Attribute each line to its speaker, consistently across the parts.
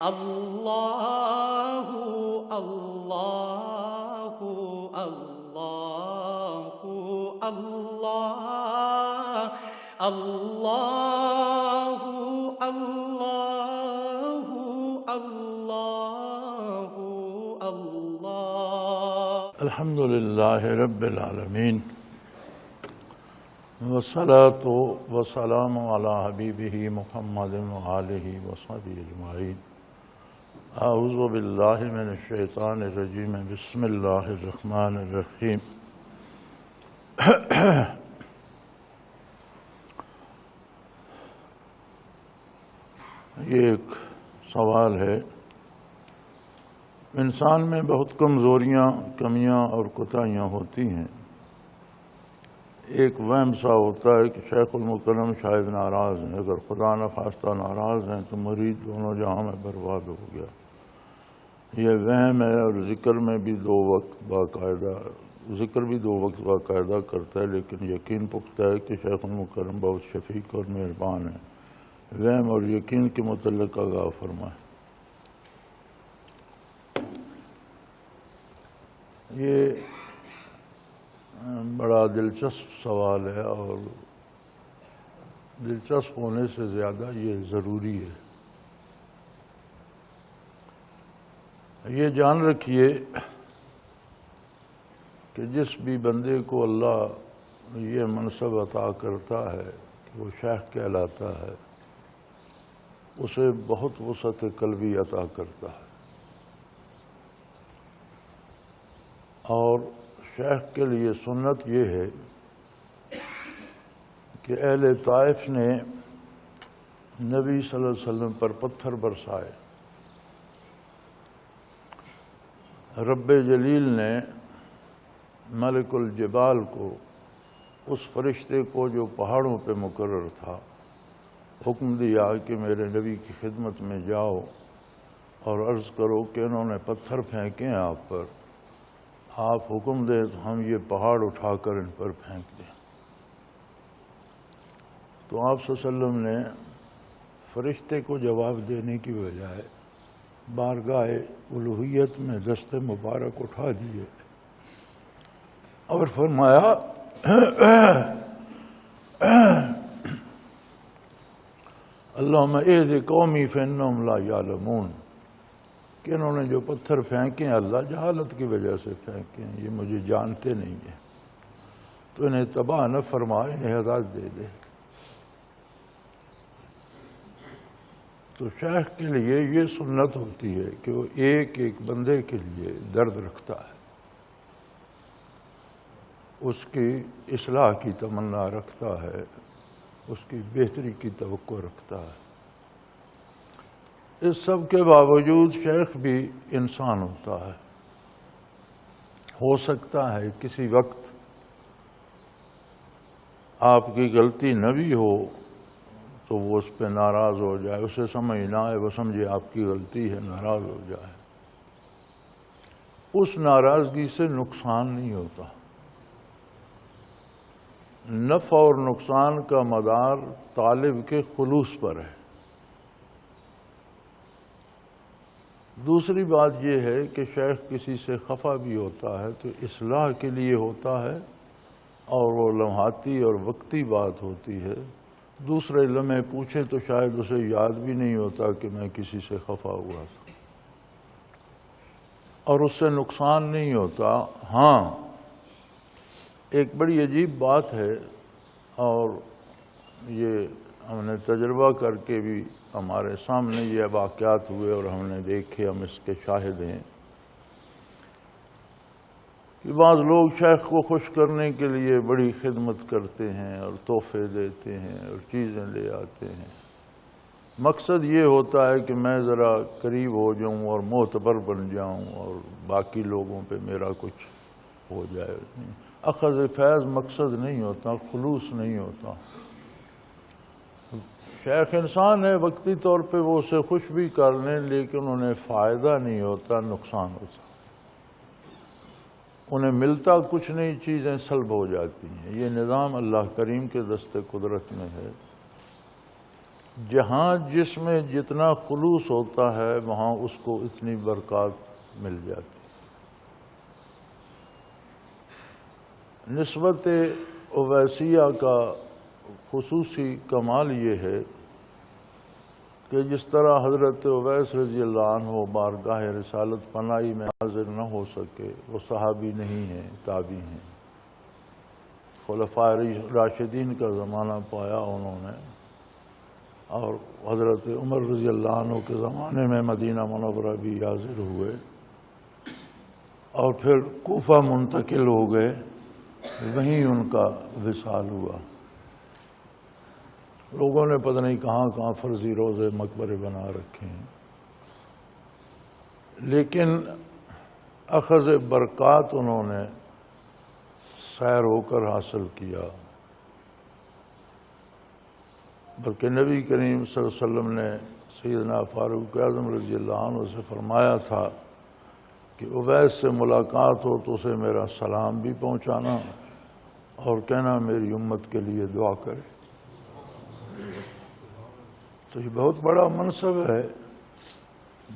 Speaker 1: اللہ اللہ اللہ اللہ اللہ اللہ اللہ اللہ
Speaker 2: الحمد للہ رب العالمین والصلاة والسلام علی حبیبہ محمد وآلہ وصحبہ اجمعین۔ اعوذ باللہ من الشیطان الرجیم، بسم اللہ الرحمن الرحیم۔ یہ ایک سوال ہے، انسان میں بہت کمزوریاں، کمیاں اور کوتاہیاں ہوتی ہیں۔ ایک وہم سا ہوتا ہے کہ شیخ المکرم شاید ناراض ہیں، اگر خدا نخواستہ ناراض ہیں تو مرید دونوں جہاں میں برباد ہو گیا۔ یہ وہم ہے، اور ذکر بھی دو وقت باقاعدہ کرتا ہے، لیکن یقین پختہ ہے کہ شیخ المکرم بہت شفیق اور مہربان ہیں۔ وہم اور یقین کے متعلق آگاہ فرمائیں۔ یہ بڑا دلچسپ سوال ہے، اور دلچسپ ہونے سے زیادہ یہ ضروری ہے۔ یہ جان رکھیے کہ جس بھی بندے کو اللہ یہ منصب عطا کرتا ہے کہ وہ شیخ کہلاتا ہے، اسے بہت وسعت قلبی عطا کرتا ہے، اور شیخ کے لیے سنت یہ ہے کہ اہل طائف نے نبی صلی اللہ علیہ وسلم پر پتھر برسائے، رب جلیل نے ملک الجبال کو، اس فرشتے کو جو پہاڑوں پہ مقرر تھا، حکم دیا کہ میرے نبی کی خدمت میں جاؤ اور عرض کرو کہ انہوں نے پتھر پھینکے ہیں آپ پر، آپ حکم دیں تو ہم یہ پہاڑ اٹھا کر ان پر پھینک دیں۔ تو آپ صلی اللہ علیہ وسلم نے فرشتے کو جواب دینے کی بجائے بارگاہ الوہیت میں دست مبارک اٹھا دیے اور فرمایا اللہم اہد قومی فانہم لا یعلمون، کہ انہوں نے جو پتھر پھینکے ہیں اللہ جہالت کی وجہ سے پھینکے ہیں، یہ مجھے جانتے نہیں ہیں، تو انہیں تباہ نہ فرما، انہیں ہدایت دے دے۔ تو شیخ کے لیے یہ سنت ہوتی ہے کہ وہ ایک ایک بندے کے لیے درد رکھتا ہے، اس کی اصلاح کی تمنا رکھتا ہے، اس کی بہتری کی توقع رکھتا ہے۔ اس سب کے باوجود شیخ بھی انسان ہوتا ہے، ہو سکتا ہے کسی وقت آپ کی غلطی نہ بھی ہو تو وہ اس پہ ناراض ہو جائے، اسے سمجھ نہ آئے، وہ سمجھے آپ کی غلطی ہے، ناراض ہو جائے۔ اس ناراضگی سے نقصان نہیں ہوتا، نفع اور نقصان کا مدار طالب کے خلوص پر ہے۔ دوسری بات یہ ہے کہ شیخ کسی سے خفا بھی ہوتا ہے تو اصلاح کے لیے ہوتا ہے، اور وہ لمحاتی اور وقتی بات ہوتی ہے۔ دوسرے لمحے پوچھیں تو شاید اسے یاد بھی نہیں ہوتا کہ میں کسی سے خفا ہوا تھا، اور اس سے نقصان نہیں ہوتا۔ ہاں، ایک بڑی عجیب بات ہے، اور یہ ہم نے تجربہ کر کے بھی، ہمارے سامنے یہ واقعات ہوئے اور ہم نے دیکھے، ہم اس کے شاہد ہیں کہ بعض لوگ شیخ کو خوش کرنے کے لیے بڑی خدمت کرتے ہیں اور تحفے دیتے ہیں اور چیزیں لے آتے ہیں۔ مقصد یہ ہوتا ہے کہ میں ذرا قریب ہو جاؤں اور معتبر بن جاؤں اور باقی لوگوں پہ میرا کچھ ہو جائے۔ اخذ فیض مقصد نہیں ہوتا، خلوص نہیں ہوتا۔ شیخ انسان ہے، وقتی طور پہ وہ اسے خوش بھی کر لیں، لیکن انہیں فائدہ نہیں ہوتا، نقصان ہوتا۔ انہیں ملتا کچھ نہیں، چیزیں سلب ہو جاتی ہیں۔ یہ نظام اللہ کریم کے دست قدرت میں ہے۔ جہاں جس میں جتنا خلوص ہوتا ہے وہاں اس کو اتنی برکات مل جاتی. نسبت اویسیہ کا خصوصی کمال یہ ہے کہ جس طرح حضرت اویس رضی اللہ عنہ بارگاہ رسالت پناہی میں حاضر نہ ہو سکے، وہ صحابی نہیں ہیں، تابعی ہیں. خلفاء راشدین کا زمانہ پایا انہوں نے، اور حضرت عمر رضی اللہ عنہ کے زمانے میں مدینہ منورہ بھی حاضر ہوئے، اور پھر کوفہ منتقل ہو گئے، وہیں ان کا وصال ہوا. لوگوں نے پتہ نہیں کہاں کہاں فرضی روزے مقبرے بنا رکھے ہیں، لیکن اخذ برکات انہوں نے سیر ہو کر حاصل کیا. بلکہ نبی کریم صلی اللہ علیہ وسلم نے سیدنا فاروق اعظم رضی اللہ عنہ سے فرمایا تھا کہ اویس سے ملاقات ہو تو اسے میرا سلام بھی پہنچانا اور کہنا میری امت کے لیے دعا کرے. تو یہ بہت بڑا منصب ہے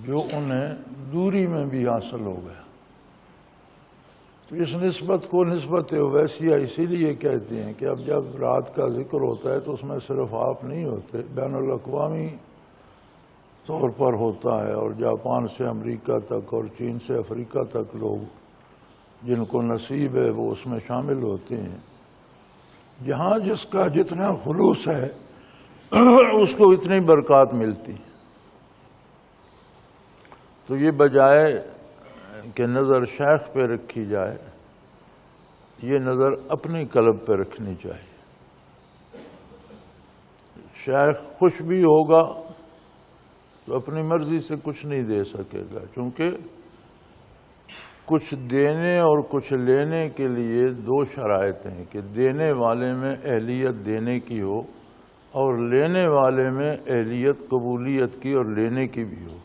Speaker 2: جو انہیں دوری میں بھی حاصل ہو گیا. تو اس نسبت کو نسبت اویسیہ اسی لیے کہتے ہیں کہ اب جب رات کا ذکر ہوتا ہے تو اس میں صرف آپ نہیں ہوتے، بین الاقوامی طور پر ہوتا ہے، اور جاپان سے امریکہ تک اور چین سے افریقہ تک لوگ جن کو نصیب ہے وہ اس میں شامل ہوتے ہیں. جہاں جس کا جتنا خلوص ہے اس کو اتنی برکات ملتی. تو یہ بجائے کہ نظر شیخ پہ رکھی جائے، یہ نظر اپنی قلب پہ رکھنی چاہیے. شیخ خوش بھی ہوگا تو اپنی مرضی سے کچھ نہیں دے سکے گا، چونکہ کچھ دینے اور کچھ لینے کے لیے دو شرائط ہیں کہ دینے والے میں اہلیت دینے کی ہو اور لینے والے میں اہلیت قبولیت کی اور لینے کی بھی ہو.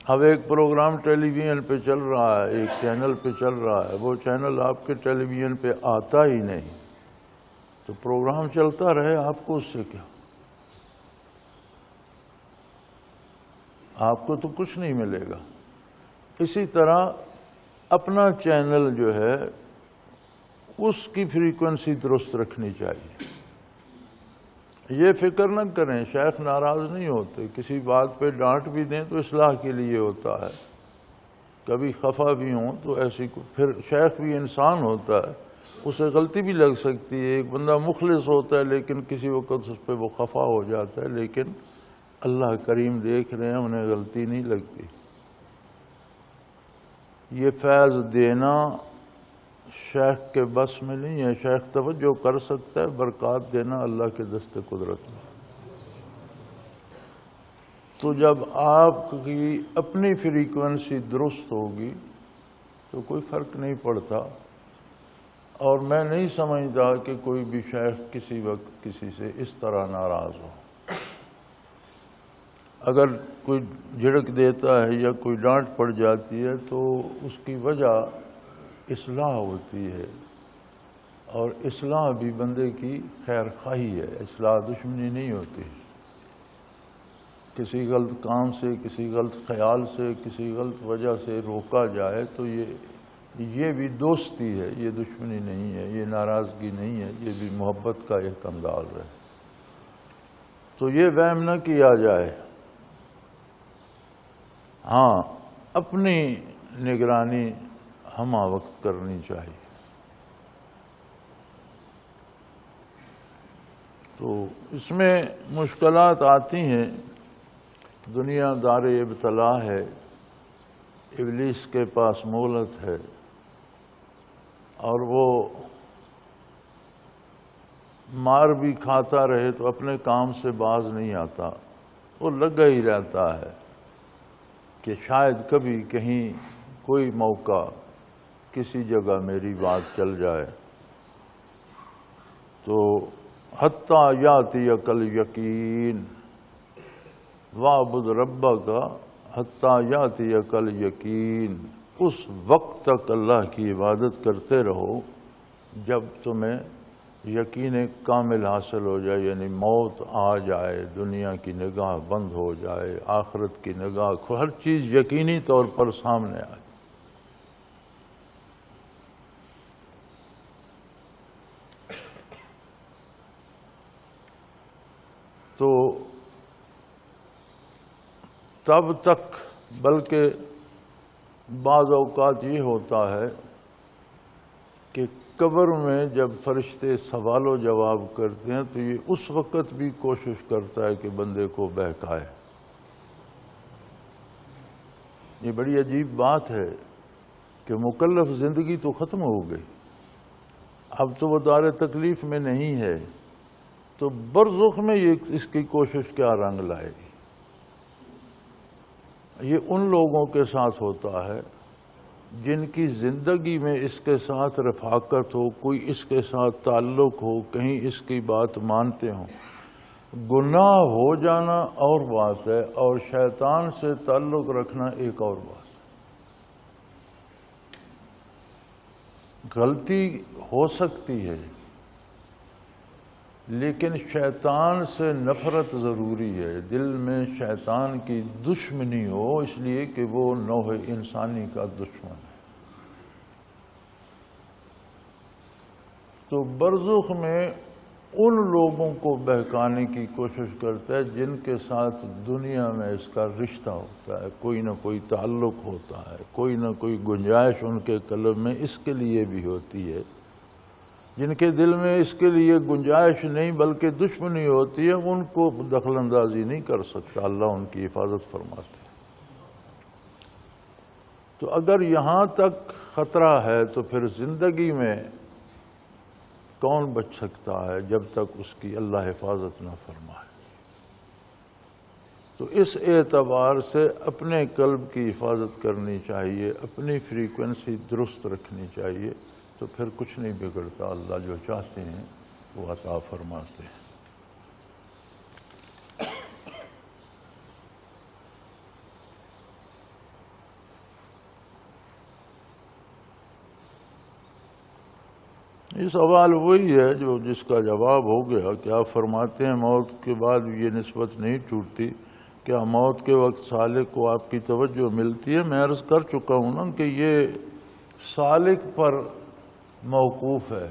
Speaker 2: اب ایک پروگرام ٹیلی ویژن پہ چل رہا ہے، ایک چینل پہ چل رہا ہے، وہ چینل آپ کے ٹیلی ویژن پہ آتا ہی نہیں، تو پروگرام چلتا رہے، آپ کو اس سے کیا؟ آپ کو تو کچھ نہیں ملے گا. اسی طرح اپنا چینل جو ہے اس کی فریکوینسی درست رکھنی چاہیے. یہ فکر نہ کریں، شیخ ناراض نہیں ہوتے، کسی بات پہ ڈانٹ بھی دیں تو اصلاح کے لیے ہوتا ہے، کبھی خفا بھی ہوں تو ایسی پھر شیخ بھی انسان ہوتا ہے، اسے غلطی بھی لگ سکتی ہے. ایک بندہ مخلص ہوتا ہے لیکن کسی وقت اس پہ وہ خفا ہو جاتا ہے، لیکن اللہ کریم دیکھ رہے ہیں، انہیں غلطی نہیں لگتی. یہ فیض دینا شیخ کے بس میں نہیں ہے، شیخ توجہ کر سکتا ہے، برکات دینا اللہ کے دست قدرت میں. تو جب آپ کی اپنی فریکوینسی درست ہوگی تو کوئی فرق نہیں پڑتا. اور میں نہیں سمجھتا کہ کوئی بھی شیخ کسی وقت کسی سے اس طرح ناراض ہو. اگر کوئی جھڑک دیتا ہے یا کوئی ڈانٹ پڑ جاتی ہے تو اس کی وجہ اصلاح ہوتی ہے، اور اصلاح بھی بندے کی خیر خواہی ہے، اصلاح دشمنی نہیں ہوتی. کسی غلط کام سے، کسی غلط خیال سے، کسی غلط وجہ سے روکا جائے تو یہ بھی دوستی ہے، یہ دشمنی نہیں ہے، یہ ناراضگی نہیں ہے، یہ بھی محبت کا ایک انداز ہے. تو یہ وہم نہ کیا جائے. ہاں، اپنی نگرانی ہمہ وقت کرنی چاہیے. تو اس میں مشکلات آتی ہیں. دنیا دار ابتلا ہے، ابلیس کے پاس مہلت ہے، اور وہ مار بھی کھاتا رہے تو اپنے کام سے باز نہیں آتا. وہ لگا ہی رہتا ہے کہ شاید کبھی کہیں کوئی موقع کسی جگہ میری بات چل جائے. تو حتیٰ یاتیک الیقین وَاعْبُدْ رَبَّكَ حتیٰ یاتیک الیقین. اس وقت تک اللہ کی عبادت کرتے رہو جب تمہیں یقین کامل حاصل ہو جائے، یعنی موت آ جائے، دنیا کی نگاہ بند ہو جائے، آخرت کی نگاہ، ہر چیز یقینی طور پر سامنے آئے۔ تو تب تک، بلکہ بعض اوقات یہ ہوتا ہے کہ قبر میں جب فرشتے سوال و جواب کرتے ہیں تو یہ اس وقت بھی کوشش کرتا ہے کہ بندے کو بہکائے۔ یہ بڑی عجیب بات ہے کہ مکلف زندگی تو ختم ہو گئی، اب تو وہ دار تکلیف میں نہیں ہے، تو برزخ میں یہ اس کی کوشش کیا رنگ لائے گی؟ یہ ان لوگوں کے ساتھ ہوتا ہے جن کی زندگی میں اس کے ساتھ رفاقت ہو، کوئی اس کے ساتھ تعلق ہو، کہیں اس کی بات مانتے ہوں۔ گناہ ہو جانا اور بات ہے، اور شیطان سے تعلق رکھنا ایک اور بات ہے۔ غلطی ہو سکتی ہے، لیکن شیطان سے نفرت ضروری ہے، دل میں شیطان کی دشمنی ہو، اس لیے کہ وہ نوع انسانی کا دشمن ہے۔ تو برزخ میں ان لوگوں کو بہکانے کی کوشش کرتا ہے جن کے ساتھ دنیا میں اس کا رشتہ ہوتا ہے، کوئی نہ کوئی تعلق ہوتا ہے، کوئی نہ کوئی گنجائش ان کے قلب میں اس کے لیے بھی ہوتی ہے۔ جن کے دل میں اس کے لیے گنجائش نہیں بلکہ دشمنی ہوتی ہے، ان کو دخل اندازی نہیں کر سکتا، اللہ ان کی حفاظت فرماتے ہیں۔ تو اگر یہاں تک خطرہ ہے تو پھر زندگی میں کون بچ سکتا ہے جب تک اس کی اللہ حفاظت نہ فرمائے؟ تو اس اعتبار سے اپنے قلب کی حفاظت کرنی چاہیے، اپنی فریکوینسی درست رکھنی چاہیے، تو پھر کچھ نہیں بگڑتا، اللہ جو چاہتے ہیں وہ عطا فرماتے ہیں۔ یہ سوال وہی ہے جو جس کا جواب ہو گیا کہ آپ فرماتے ہیں موت کے بعد یہ نسبت نہیں ٹوٹتی، کیا موت کے وقت سالک کو آپ کی توجہ ملتی ہے؟ میں عرض کر چکا ہوں نا کہ یہ سالک پر موقوف ہے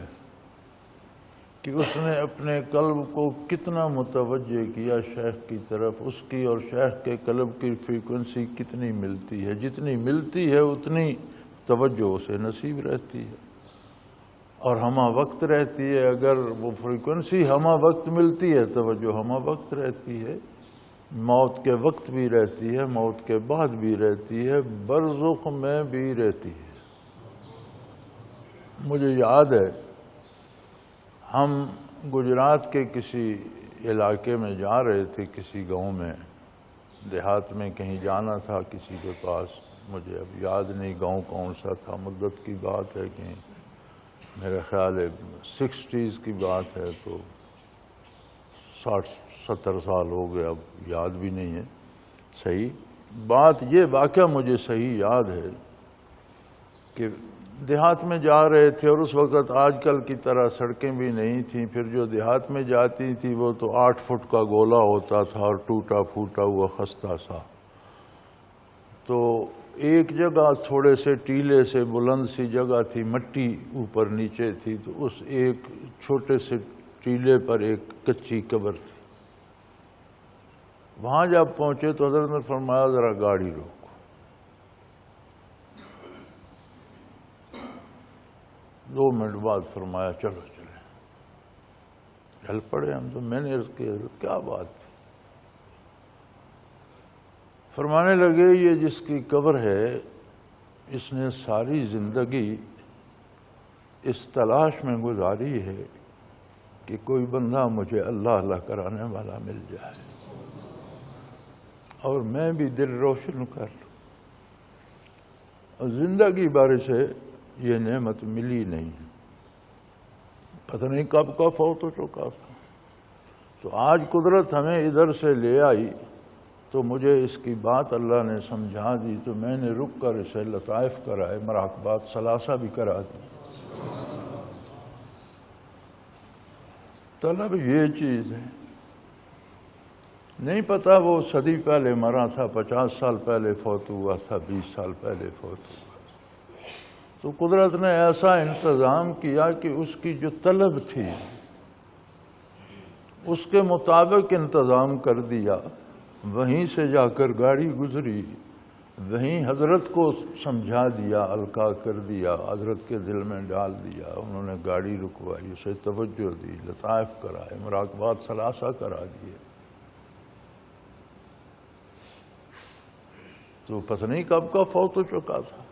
Speaker 2: کہ اس نے اپنے قلب کو کتنا متوجہ کیا شیخ کی طرف، اس کی اور شیخ کے قلب کی فریکوینسی کتنی ملتی ہے، جتنی ملتی ہے اتنی توجہ اسے نصیب رہتی ہے اور ہمہ وقت رہتی ہے۔ اگر وہ فریکوینسی ہمہ وقت ملتی ہے، توجہ ہمہ وقت رہتی ہے، موت کے وقت بھی رہتی ہے، موت کے بعد بھی رہتی ہے، برزخ میں بھی رہتی ہے۔ مجھے یاد ہے ہم گجرات کے کسی علاقے میں جا رہے تھے، کسی گاؤں میں، دیہات میں کہیں جانا تھا کسی کے پاس، مجھے اب یاد نہیں گاؤں کون سا تھا، مدت کی بات ہے کہ میرے خیال ہے 60s کی بات ہے، تو 60-70 سال ہو گئے، اب یاد بھی نہیں ہے صحیح بات۔ یہ واقعہ مجھے صحیح یاد ہے کہ دیہات میں جا رہے تھے اور اس وقت آج کل کی طرح سڑکیں بھی نہیں تھیں، پھر جو دیہات میں جاتی تھی وہ تو 8 فٹ کا گولا ہوتا تھا اور ٹوٹا پھوٹا ہوا خستہ سا۔ تو ایک جگہ تھوڑے سے ٹیلے سے بلند سی جگہ تھی، مٹی اوپر نیچے تھی، تو اس ایک چھوٹے سے ٹیلے پر ایک کچی قبر تھی۔ وہاں جب پہنچے تو حضرت نے فرمایا ذرا گاڑی روکو۔ دو منٹ بعد فرمایا چلو چلیں، چل پڑے ہم تو۔ میں نے عرض کی حضرت کیا بات تھی؟ فرمانے لگے یہ جس کی قبر ہے اس نے ساری زندگی اس تلاش میں گزاری ہے کہ کوئی بندہ مجھے اللہ اللہ کرانے والا مل جائے اور میں بھی دل روشن کر لوں، اور زندگی بھر سے یہ نعمت ملی نہیں، پتہ نہیں کب کا فوت ہو چکا تھا۔ تو آج قدرت ہمیں ادھر سے لے آئی تو مجھے اس کی بات اللہ نے سمجھا دی، تو میں نے رک کر اسے لطائف کرائے، مراقبات ثلاثہ بھی کرا دی۔ طلب یہ چیز ہے، نہیں پتہ وہ صدی پہلے مرا تھا، 50 سال پہلے فوت ہوا تھا، 20 سال پہلے فوت ہوا، تو قدرت نے ایسا انتظام کیا کہ اس کی جو طلب تھی اس کے مطابق انتظام کر دیا۔ وہیں سے جا کر گاڑی گزری، وہیں حضرت کو سمجھا دیا، القاء کر دیا، حضرت کے دل میں ڈال دیا، انہوں نے گاڑی رکوائی، اسے توجہ دی، لطائف کرائے، مراقبات ثلاثہ کرا دیے، تو پتہ نہیں کب کا فوت ہو چکا تھا،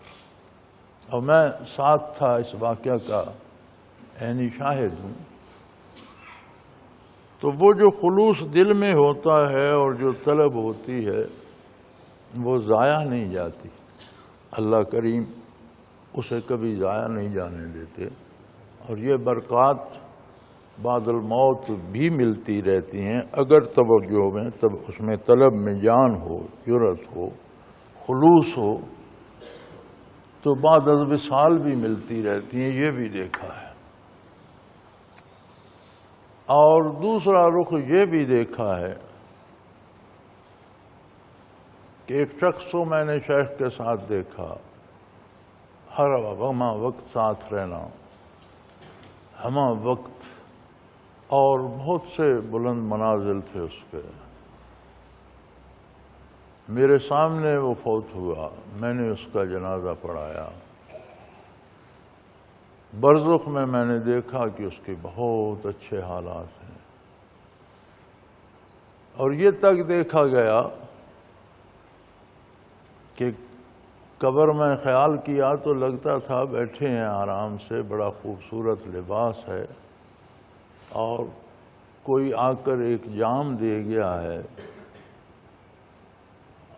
Speaker 2: اور میں ساتھ تھا اس واقعہ کا، عینی شاہد ہوں۔ تو وہ جو خلوص دل میں ہوتا ہے اور جو طلب ہوتی ہے وہ ضائع نہیں جاتی، اللہ کریم اسے کبھی ضائع نہیں جانے دیتے، اور یہ برکات بعد الموت بھی ملتی رہتی ہیں اگر توجہ میں، تب اس میں طلب میں جان ہو، جرأت ہو، خلوص ہو، تو بعد از وصال بھی ملتی رہتی ہیں، یہ بھی دیکھا ہے۔ اور دوسرا رخ یہ بھی دیکھا ہے کہ ایک شخص کو میں نے شیخ کے ساتھ دیکھا، ہر وقت ساتھ رہنا، ہمہ وقت، اور بہت سے بلند منازل تھے اس کے۔ میرے سامنے وہ فوت ہوا، میں نے اس کا جنازہ پڑھایا۔ برزخ میں نے دیکھا کہ اس کے بہت اچھے حالات ہیں، اور یہ تک دیکھا گیا کہ قبر میں خیال کیا تو لگتا تھا بیٹھے ہیں آرام سے، بڑا خوبصورت لباس ہے، اور کوئی آ کر ایک جام دے گیا ہے،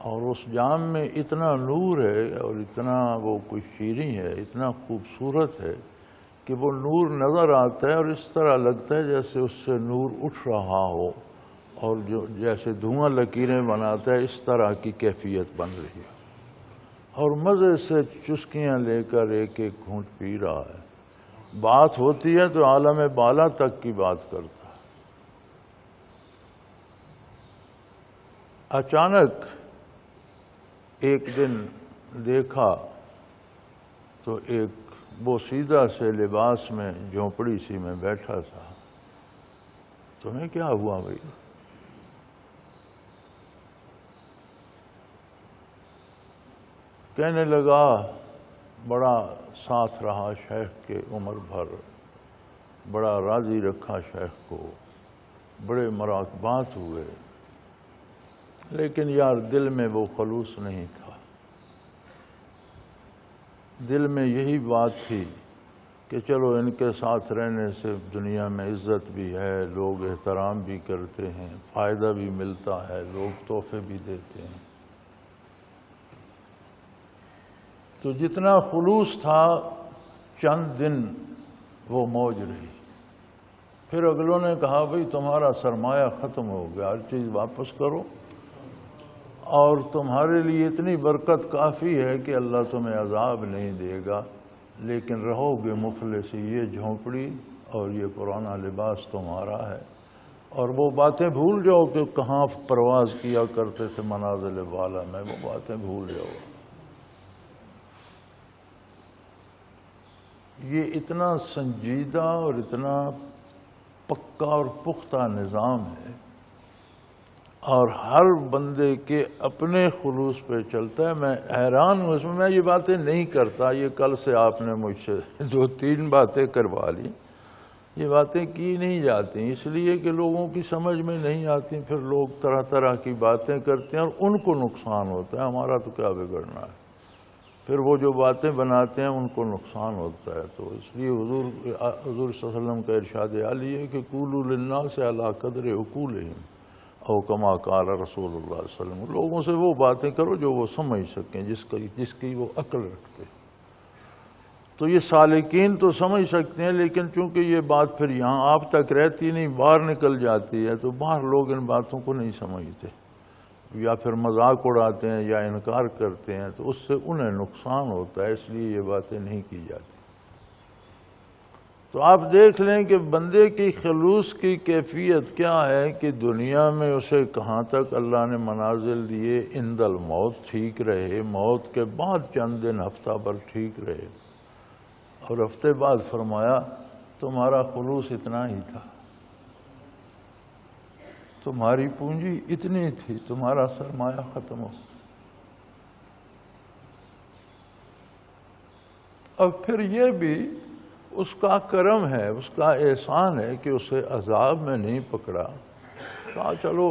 Speaker 2: اور اس جام میں اتنا نور ہے اور اتنا وہ کوئی شیریں ہے، اتنا خوبصورت ہے کہ وہ نور نظر آتا ہے اور اس طرح لگتا ہے جیسے اس سے نور اٹھ رہا ہو، اور جو جیسے دھواں لکیریں بناتا ہے اس طرح کی کیفیت بن رہی ہے، اور مزے سے چسکیاں لے کر ایک ایک گھونٹ پی رہا ہے۔ بات ہوتی ہے تو عالم بالا تک کی بات کرتا ہے۔ اچانک ایک دن دیکھا تو ایک بوسیدہ سے لباس میں جھونپڑی سی میں بیٹھا تھا۔ تمہیں کیا ہوا بھائی؟ کہنے لگا بڑا ساتھ رہا شیخ کے عمر بھر، بڑا راضی رکھا شیخ کو، بڑے مراقبات ہوئے، لیکن یار دل میں وہ خلوص نہیں تھا۔ دل میں یہی بات تھی کہ چلو ان کے ساتھ رہنے سے دنیا میں عزت بھی ہے، لوگ احترام بھی کرتے ہیں، فائدہ بھی ملتا ہے، لوگ تحفے بھی دیتے ہیں۔ تو جتنا خلوص تھا چند دن وہ موج رہی، پھر اگلوں نے کہا بھئی تمہارا سرمایہ ختم ہو گیا، ہر چیز واپس کرو، اور تمہارے لیے اتنی برکت کافی ہے کہ اللہ تمہیں عذاب نہیں دے گا، لیکن رہو گے مفلس، یہ جھونپڑی اور یہ پرانا لباس تمہارا ہے، اور وہ باتیں بھول جاؤ کہ کہاں پرواز کیا کرتے تھے منازل بالا میں، وہ باتیں بھول جاؤ۔ یہ اتنا سنجیدہ اور اتنا پکا اور پختہ نظام ہے، اور ہر بندے کے اپنے خلوص پہ چلتا ہے۔ میں حیران ہوں اس میں یہ باتیں نہیں کرتا، یہ کل سے آپ نے مجھ سے 2-3 باتیں کروا لی، یہ باتیں کی نہیں جاتی اس لیے کہ لوگوں کی سمجھ میں نہیں آتی، پھر لوگ طرح طرح کی باتیں کرتے ہیں اور ان کو نقصان ہوتا ہے، ہمارا تو کیا بگڑنا ہے، پھر وہ جو باتیں بناتے ہیں ان کو نقصان ہوتا ہے۔ تو اس لیے حضور صلی اللہ علیہ وسلم کا ارشاد عالی ہے کہ قولوا للناس علی قدر عقولہم، او کما قال رسول اللہ صلی اللہ علیہ وسلم، لوگوں سے وہ باتیں کرو جو وہ سمجھ سکیں، جس کی وہ عقل رکھتے ہیں۔ تو یہ سالکین تو سمجھ سکتے ہیں، لیکن چونکہ یہ بات پھر یہاں آپ تک رہتی نہیں، باہر نکل جاتی ہے، تو باہر لوگ ان باتوں کو نہیں سمجھتے، یا پھر مذاق اڑاتے ہیں یا انکار کرتے ہیں، تو اس سے انہیں نقصان ہوتا ہے، اس لیے یہ باتیں نہیں کی جاتی۔ تو آپ دیکھ لیں کہ بندے کی خلوص کی کیفیت کیا ہے کہ دنیا میں اسے کہاں تک اللہ نے منازل دیے، عند الموت ٹھیک رہے، موت کے بعد چند دن ہفتہ بھر ٹھیک رہے، اور ہفتے بعد فرمایا تمہارا خلوص اتنا ہی تھا، تمہاری پونجی اتنی تھی، تمہارا سرمایہ ختم ہو۔ اور پھر یہ بھی اس کا کرم ہے، اس کا احسان ہے کہ اسے عذاب میں نہیں پکڑا، کہا چلو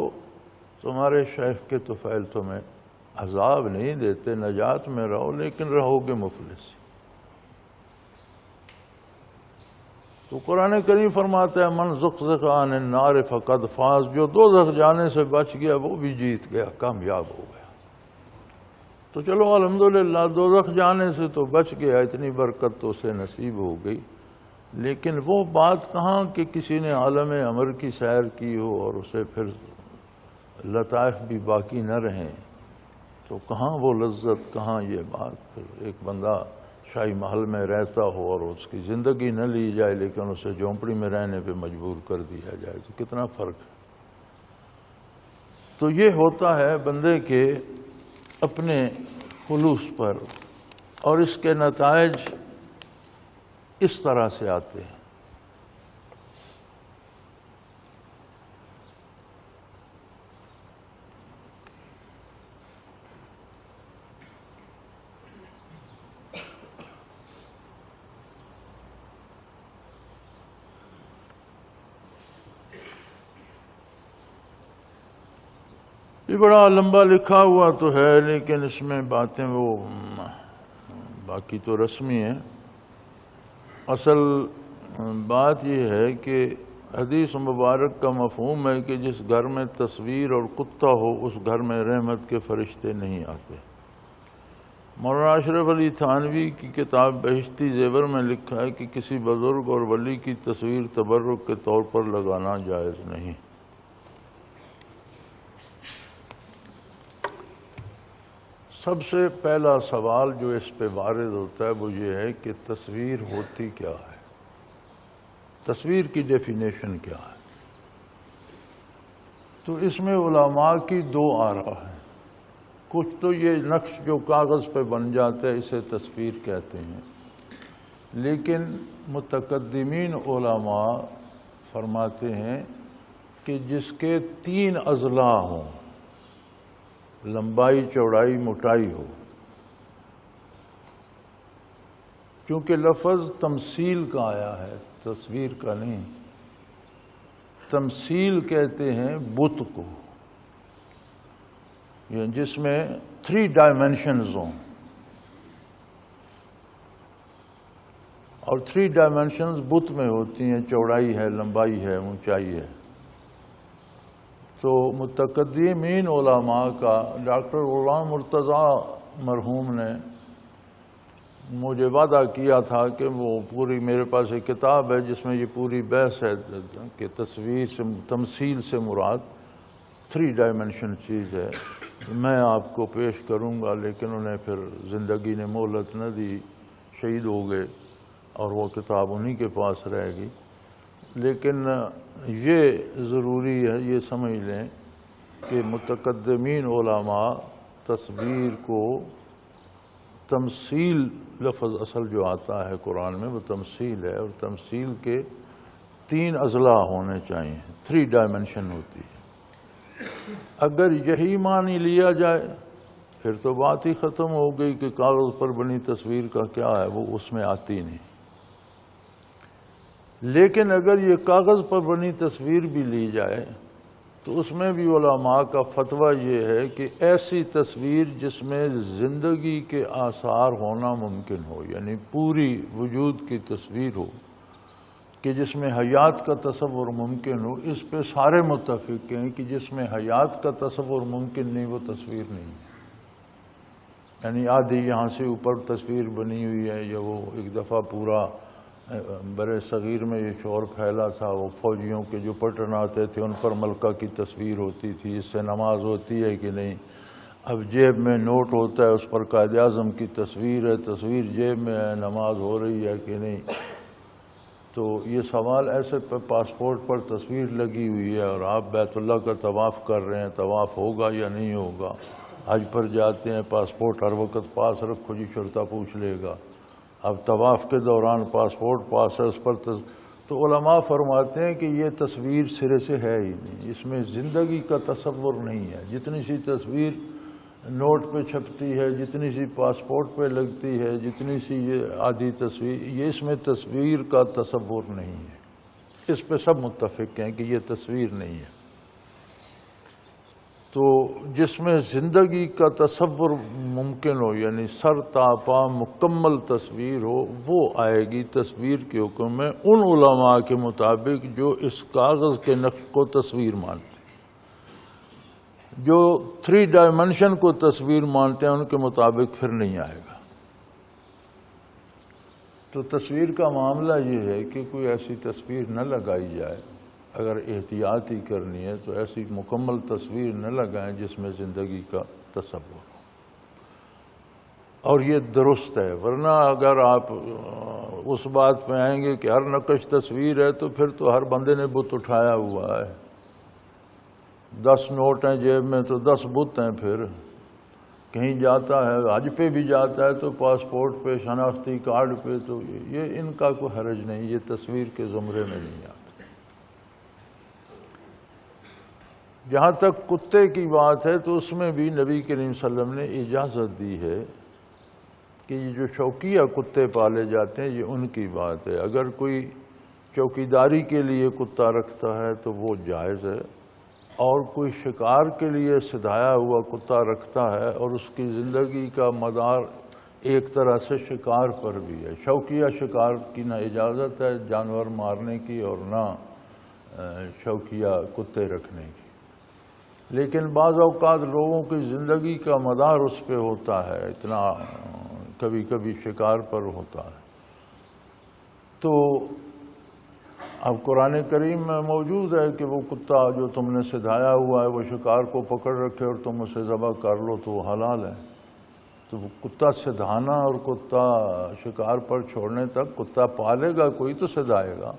Speaker 2: تمہارے شیخ کے طفیل تمہیں عذاب نہیں دیتے، نجات میں رہو، لیکن رہو گے مفلس۔ تو قرآن کریم فرماتا ہے من زحزح عن النار فقد فاز، جو دوزخ جانے سے بچ گیا وہ بھی جیت گیا، کامیاب ہو گیا۔ تو چلو الحمدللہ دوزخ جانے سے تو بچ گیا، اتنی برکت تو اسے نصیب ہو گئی، لیکن وہ بات کہاں کہ کسی نے عالم امر کی سیر کی ہو اور اسے پھر لطائف بھی باقی نہ رہیں، تو کہاں وہ لذت، کہاں یہ بات۔ پھر ایک بندہ شاہی محل میں رہتا ہو اور اس کی زندگی نہ لی جائے لیکن اسے جھونپڑی میں رہنے پہ مجبور کر دیا جائے، تو کتنا فرق ہے۔ تو یہ ہوتا ہے بندے کے اپنے خلوص پر، اور اس کے نتائج اس طرح سے آتے ہیں۔ یہ بڑا لمبا لکھا ہوا تو ہے، لیکن اس میں باتیں وہ باقی تو رسمی ہیں۔ اصل بات یہ ہے کہ حدیث مبارک کا مفہوم ہے کہ جس گھر میں تصویر اور کتا ہو اس گھر میں رحمت کے فرشتے نہیں آتے۔ مولانا اشرف علی تھانوی کی کتاب بہشتی زیور میں لکھا ہے کہ کسی بزرگ اور ولی کی تصویر تبرک کے طور پر لگانا جائز نہیں۔ سب سے پہلا سوال جو اس پہ وارد ہوتا ہے وہ یہ ہے کہ تصویر ہوتی کیا ہے، تصویر کی ڈیفینیشن کیا ہے۔ تو اس میں علماء کی دو آراء ہیں۔ کچھ تو یہ نقش جو کاغذ پہ بن جاتا ہے اسے تصویر کہتے ہیں، لیکن متقدمین علماء فرماتے ہیں کہ جس کے 3 اضلاع ہوں، لمبائی چوڑائی موٹائی ہو، کیونکہ لفظ تمثیل کا آیا ہے، تصویر کا نہیں۔ تمثیل کہتے ہیں بت کو، جس میں 3 ڈائمینشنز ہوں، اور 3 ڈائمینشنز بت میں ہوتی ہیں، چوڑائی ہے، لمبائی ہے، اونچائی ہے۔ تو متقدمین علماء کا ڈاکٹر غلام مرتضیٰ مرحوم نے مجھے وعدہ کیا تھا کہ وہ پوری، میرے پاس ایک کتاب ہے جس میں یہ پوری بحث ہے کہ تصویر سے، تمثیل سے مراد 3 ڈائمینشن چیز ہے، میں آپ کو پیش کروں گا، لیکن انہیں پھر زندگی نے مہلت نہ دی، شہید ہو گئے، اور وہ کتاب انہی کے پاس رہ گئی۔ لیکن یہ ضروری ہے یہ سمجھ لیں کہ متقدمین علماء تصویر کو تمثیل، لفظ اصل جو آتا ہے قرآن میں وہ تمثیل ہے، اور تمثیل کے 3 اضلاع ہونے چاہیے، 3 ڈائمینشن ہوتی ہے۔ اگر یہی معنی لیا جائے پھر تو بات ہی ختم ہو گئی کہ کاغذ پر بنی تصویر کا کیا ہے، وہ اس میں آتی نہیں۔ لیکن اگر یہ کاغذ پر بنی تصویر بھی لی جائے تو اس میں بھی علماء کا فتویٰ یہ ہے کہ ایسی تصویر جس میں زندگی کے آثار ہونا ممکن ہو، یعنی پوری وجود کی تصویر ہو کہ جس میں حیات کا تصور ممکن ہو، اس پہ سارے متفق ہیں کہ جس میں حیات کا تصور ممکن نہیں وہ تصویر نہیں۔ یعنی آدھی یہاں سے اوپر تصویر بنی ہوئی ہے، یا وہ ایک دفعہ پورا برے صغیر میں یہ شور پھیلا تھا، وہ فوجیوں کے جو پٹن آتے تھے ان پر ملکہ کی تصویر ہوتی تھی، اس سے نماز ہوتی ہے کہ نہیں۔ اب جیب میں نوٹ ہوتا ہے، اس پر قائد اعظم کی تصویر ہے، تصویر جیب میں ہے، نماز ہو رہی ہے کہ نہیں۔ تو یہ سوال ایسے پاسپورٹ پر تصویر لگی ہوئی ہے اور آپ بیت اللہ کا طواف کر رہے ہیں، طواف ہوگا یا نہیں ہوگا؟ حج پر جاتے ہیں، پاسپورٹ ہر وقت پاس رکھو جی، شرطہ پوچھ لے گا۔ اب طواف کے دوران پاسپورٹ پاس ہے، اس پر تو علماء فرماتے ہیں کہ یہ تصویر سرے سے ہے ہی نہیں، اس میں زندگی کا تصور نہیں ہے۔ جتنی سی تصویر نوٹ پہ چھپتی ہے، جتنی سی پاسپورٹ پہ لگتی ہے، جتنی سی یہ آدھی تصویر، یہ اس میں تصویر کا تصور نہیں ہے۔ اس پہ سب متفق ہیں کہ یہ تصویر نہیں ہے۔ تو جس میں زندگی کا تصور ممکن ہو، یعنی سر تا پا مکمل تصویر ہو، وہ آئے گی تصویر کے حکم میں ان علماء کے مطابق جو اس کاغذ کے نقش کو تصویر مانتے ہیں۔ جو 3 ڈائمنشن کو تصویر مانتے ہیں ان کے مطابق پھر نہیں آئے گا۔ تو تصویر کا معاملہ یہ ہے کہ کوئی ایسی تصویر نہ لگائی جائے، اگر احتیاط ہی کرنی ہے تو ایسی مکمل تصویر نہ لگائیں جس میں زندگی کا تصور ہو، اور یہ درست ہے۔ ورنہ اگر آپ اس بات پہ آئیں گے کہ ہر نقش تصویر ہے تو پھر تو ہر بندے نے بت اٹھایا ہوا ہے۔ 10 نوٹ ہیں جیب میں تو 10 بت ہیں۔ پھر کہیں جاتا ہے، حج پہ بھی جاتا ہے تو پاسپورٹ پہ، شناختی کارڈ پہ، تو یہ ان کا کوئی حرج نہیں، یہ تصویر کے زمرے میں نہیں آتا۔ جہاں تک کتے کی بات ہے تو اس میں بھی نبی کریم صلی اللہ علیہ وسلم نے اجازت دی ہے کہ یہ جو شوقیہ کتے پالے جاتے ہیں یہ ان کی بات ہے۔ اگر کوئی چوکیداری کے لیے کتا رکھتا ہے تو وہ جائز ہے، اور کوئی شکار کے لیے سدھایا ہوا کتا رکھتا ہے اور اس کی زندگی کا مدار ایک طرح سے شکار پر بھی ہے۔ شوقیہ شکار کی نہ اجازت ہے جانور مارنے کی اور نہ شوقیہ کتے رکھنے کی، لیکن بعض اوقات لوگوں کی زندگی کا مدار اس پہ ہوتا ہے، اتنا کبھی کبھی شکار پر ہوتا ہے۔ تو اب قرآن کریم میں موجود ہے کہ وہ کتا جو تم نے سدھایا ہوا ہے وہ شکار کو پکڑ رکھے اور تم اسے ذبح کر لو تو وہ حلال ہے۔ تو وہ کتا سدھانا اور کتا شکار پر چھوڑنے تک، کتا پالے گا کوئی تو سدھائے گا۔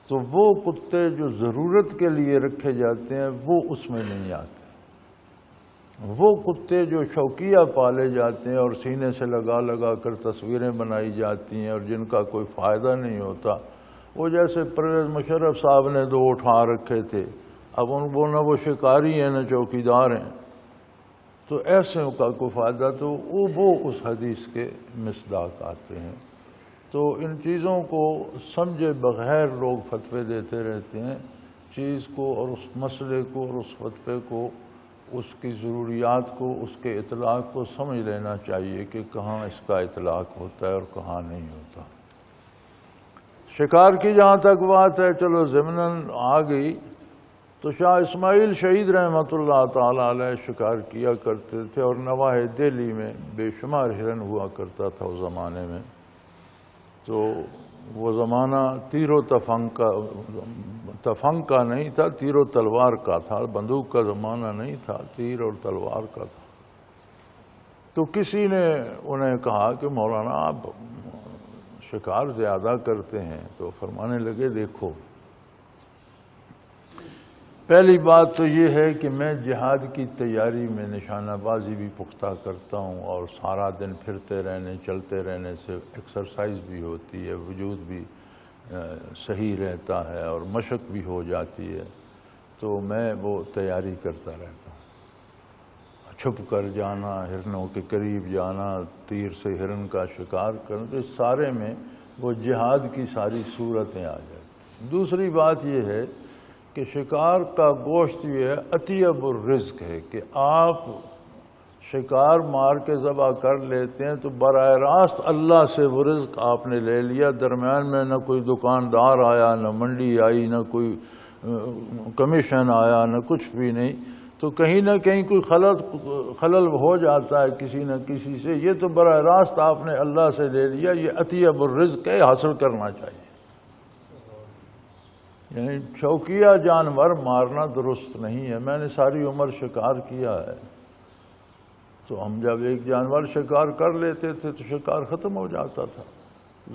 Speaker 2: تو وہ کتے جو ضرورت کے لیے رکھے جاتے ہیں وہ اس میں نہیں آتے۔ وہ کتے جو شوقیہ پالے جاتے ہیں اور سینے سے لگا لگا کر تصویریں بنائی جاتی ہیں اور جن کا کوئی فائدہ نہیں ہوتا، وہ جیسے پرویز مشرف صاحب نے 2 اٹھا رکھے تھے، اب وہ نہ وہ شکاری ہیں نہ چوکیدار ہیں، تو ایسے کا کوئی فائدہ، تو وہ اس حدیث کے مصداق آتے ہیں۔ تو ان چیزوں کو سمجھے بغیر لوگ فتوے دیتے رہتے ہیں، چیز کو اور اس مسئلے کو اور اس فتوے کو، اس کی ضروریات کو، اس کے اطلاق کو سمجھ لینا چاہیے کہ کہاں اس کا اطلاق ہوتا ہے اور کہاں نہیں ہوتا۔ شکار کی جہاں تک بات ہے، چلو ضمناً آ گئی، تو شاہ اسماعیل شہید رحمۃ اللہ تعالیٰ علیہ شکار کیا کرتے تھے، اور نواح دہلی میں بے شمار ہرن ہوا کرتا تھا اس زمانے میں۔ تو وہ زمانہ تیر و تفنگ کا نہیں تھا، تیر و تلوار کا تھا، بندوق کا زمانہ نہیں تھا، تیر اور تلوار کا تھا۔ تو کسی نے انہیں کہا کہ مولانا آپ شکار زیادہ کرتے ہیں، تو فرمانے لگے دیکھو، پہلی بات تو یہ ہے کہ میں جہاد کی تیاری میں نشانہ بازی بھی پختہ کرتا ہوں، اور سارا دن پھرتے رہنے چلتے رہنے سے ایکسرسائز بھی ہوتی ہے، وجود بھی صحیح رہتا ہے اور مشق بھی ہو جاتی ہے، تو میں وہ تیاری کرتا رہتا ہوں۔ چھپ کر جانا، ہرنوں کے قریب جانا، تیر سے ہرن کا شکار کرنا، تو اس سارے میں وہ جہاد کی ساری صورتیں آ جاتی۔ دوسری بات یہ ہے کہ شکار کا گوشت یہ ہے اطیب الرزق ہے، کہ آپ شکار مار کے ذبح کر لیتے ہیں تو براہ راست اللہ سے وہ رزق آپ نے لے لیا، درمیان میں نہ کوئی دکاندار آیا، نہ منڈی آئی، نہ کوئی کمیشن آیا، نہ کچھ بھی نہیں، تو کہیں نہ کہیں کوئی خلل ہو جاتا ہے کسی نہ کسی سے، یہ تو براہ راست آپ نے اللہ سے لے لیا، یہ اطیب الرزق ہے، حاصل کرنا چاہیے۔ یعنی شوقیہ جانور مارنا درست نہیں ہے۔ میں نے ساری عمر شکار کیا ہے، تو ہم جب ایک جانور شکار کر لیتے تھے تو شکار ختم ہو جاتا تھا،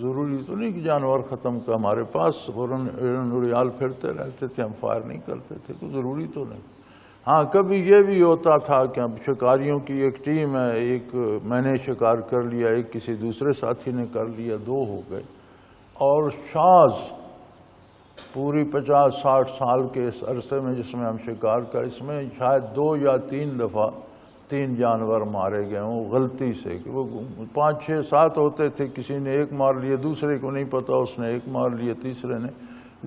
Speaker 2: ضروری تو نہیں کہ جانور ختم کا ہمارے پاس فوراً اڑیال پھرتے رہتے تھے، ہم فائر نہیں کرتے تھے، تو ضروری تو نہیں۔ ہاں کبھی یہ بھی ہوتا تھا کہ اب شکاریوں کی ایک ٹیم ہے، ایک میں نے شکار کر لیا، ایک کسی دوسرے ساتھی نے کر لیا، 2 ہو گئے، اور شاز پوری 50-60 سال کے اس عرصے میں جس میں ہم شکار کر، اس میں شاید 2 یا 3 دفعہ 3 جانور مارے گئے ہوں غلطی سے، کہ وہ 5 6 7 ہوتے تھے، کسی نے 1 مار لیا، دوسرے کو نہیں پتا اس نے 1 مار لیا، تیسرے نے،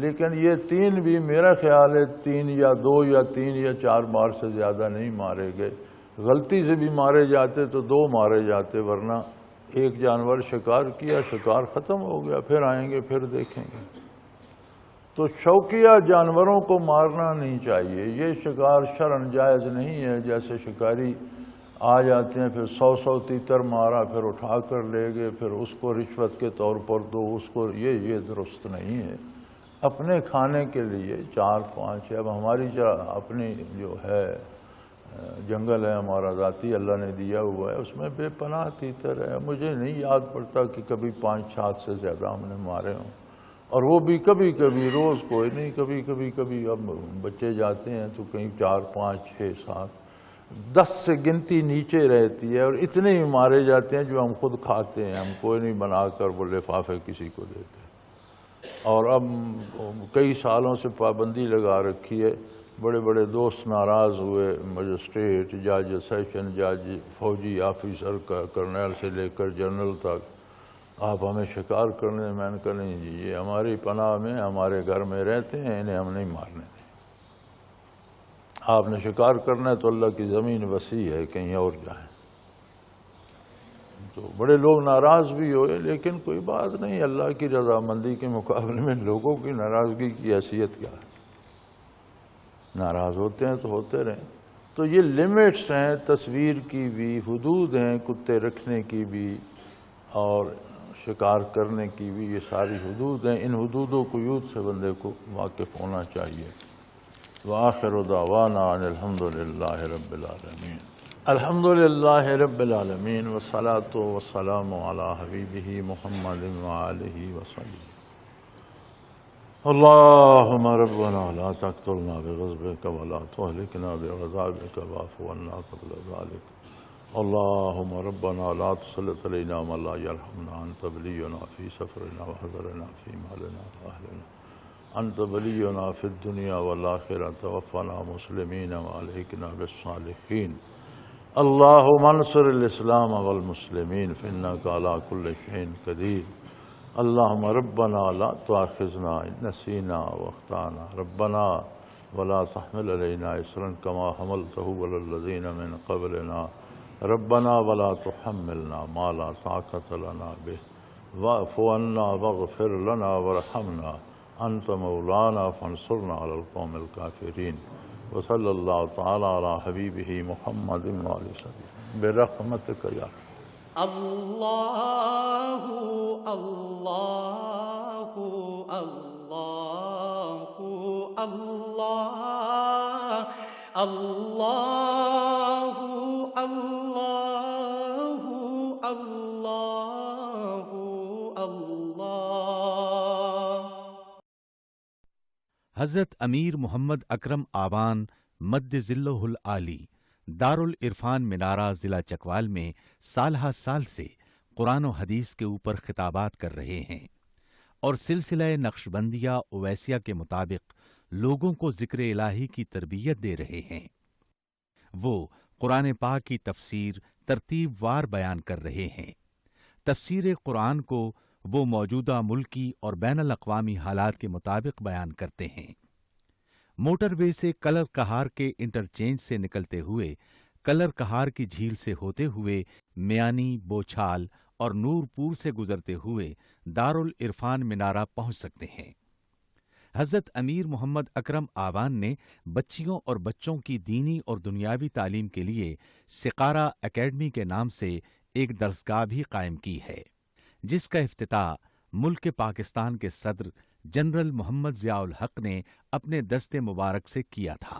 Speaker 2: لیکن یہ 3 بھی میرا خیال ہے 3 یا 2 یا 3 یا 4 بار سے زیادہ نہیں مارے گئے۔ غلطی سے بھی مارے جاتے تو 2 مارے جاتے، ورنہ ایک جانور شکار کیا، شکار ختم ہو گیا، پھر آئیں گے پھر دیکھیں گے۔ تو شوقیہ جانوروں کو مارنا نہیں چاہیے، یہ شکار شرعاً جائز نہیں ہے۔ جیسے شکاری آ جاتے ہیں، پھر 100 تیتر مارا، پھر اٹھا کر لے گئے، پھر اس کو رشوت کے طور پر دو، اس کو یہ درست نہیں ہے۔ اپنے کھانے کے لیے 4-5، اب ہماری اپنی جو ہے جنگل ہے ہمارا ذاتی اللہ نے دیا ہوا ہے، اس میں بے پناہ تیتر ہے، مجھے نہیں یاد پڑتا کہ کبھی 5-7 سے زیادہ ہم نے مارے ہوں، اور وہ بھی کبھی کبھی، روز کوئی نہیں، کبھی اب بچے جاتے ہیں تو کہیں 4-5-6-7 10 سے گنتی نیچے رہتی ہے، اور اتنے ہی مارے جاتے ہیں جو ہم خود کھاتے ہیں، ہم کوئی نہیں بنا کر وہ لفافے کسی کو دیتے۔ اور اب کئی سالوں سے پابندی لگا رکھی ہے، بڑے بڑے دوست ناراض ہوئے، مجسٹریٹ جج، سیشن جج، فوجی آفیسر کا، کرنیل سے لے کر جنرل تک، آپ ہمیں شکار کرنے، میں نے کہا نہیں جی، یہ ہماری پناہ میں ہمارے گھر میں رہتے ہیں، انہیں ہم نہیں مارنے دیں۔ آپ نے شکار کرنا ہے تو اللہ کی زمین وسیع ہے، کہیں اور جائیں۔ تو بڑے لوگ ناراض بھی ہوئے، لیکن کوئی بات نہیں، اللہ کی رضامندی کے مقابلے میں لوگوں کی ناراضگی کی حیثیت کیا ہے؟ ناراض ہوتے ہیں تو ہوتے رہیں۔ تو یہ لمٹس ہیں، تصویر کی بھی حدود ہیں، کتے رکھنے کی بھی اور شکار کرنے کی بھی، یہ ساری حدود ہیں۔ ان حدود و قیود سے بندے کو واقف ہونا چاہیے۔ وآخر دعوانا ان الحمد للہ رب العالمین۔ الحمد للہ رب العالمین، والصلاة والسلام علی حبیبہ محمد وآلہ وصحبہ۔ اللہم ربنا لا تقتلنا بغضبک ولا تہلکنا بعذابک واعف عنا قبل ذلک۔ اللہم ربنا لا تسلط علینا من لا یرحمنا، انت ولینا فی سفرنا وحضرنا فی مالنا واہلنا، انت ولینا فی الدنیا والآخرہ، توفنا مسلمین والحقنا بالصالحین۔ اللہم انصر الاسلام والمسلمین فإنک علی کل شیء قدیر۔ اللہم ربنا لا تؤاخذنا ان نسینا واخطأنا، ربنا ولا تحمل علینا اصرا کما حملتہ علی الذین من قبلنا، ربنا ولا تحملنا ما لا طاقت لنا به، واعف عنا واغفر لنا وارحمنا، انت مولانا فانصرنا علی القوم الکافرین۔ وصلی اللہ تعالی علی حبیبہ محمد وآلہ وسلم برحمتک یا
Speaker 1: اللہ اللہ اللہ اللہ اللہ اللہ اللہ اللہ۔
Speaker 3: حضرت امیر محمد اکرم آبان مد ظلہ العالی دارالعرفان منارہ ضلع چکوال میں سالہ سال سے قرآن و حدیث کے اوپر خطابات کر رہے ہیں اور سلسلہ نقشبندیہ اویسیہ کے مطابق لوگوں کو ذکر الہی کی تربیت دے رہے ہیں۔ وہ قرآن پاک کی تفسیر ترتیب وار بیان کر رہے ہیں۔ تفسیر قرآن کو وہ موجودہ ملکی اور بین الاقوامی حالات کے مطابق بیان کرتے ہیں۔ موٹر وے سے کلر کہار کے انٹرچینج سے نکلتے ہوئے، کلر کہار کی جھیل سے ہوتے ہوئے، میانی، بوچھال اور نورپور سے گزرتے ہوئے دارالعرفان منارہ پہنچ سکتے ہیں۔ حضرت امیر محمد اکرم آوان نے بچیوں اور بچوں کی دینی اور دنیاوی تعلیم کے لیے سقارہ اکیڈمی کے نام سے ایک درسگاہ بھی قائم کی ہے، جس کا افتتاح ملک پاکستان کے صدر جنرل محمد ضیاء الحق نے اپنے دست مبارک سے کیا تھا۔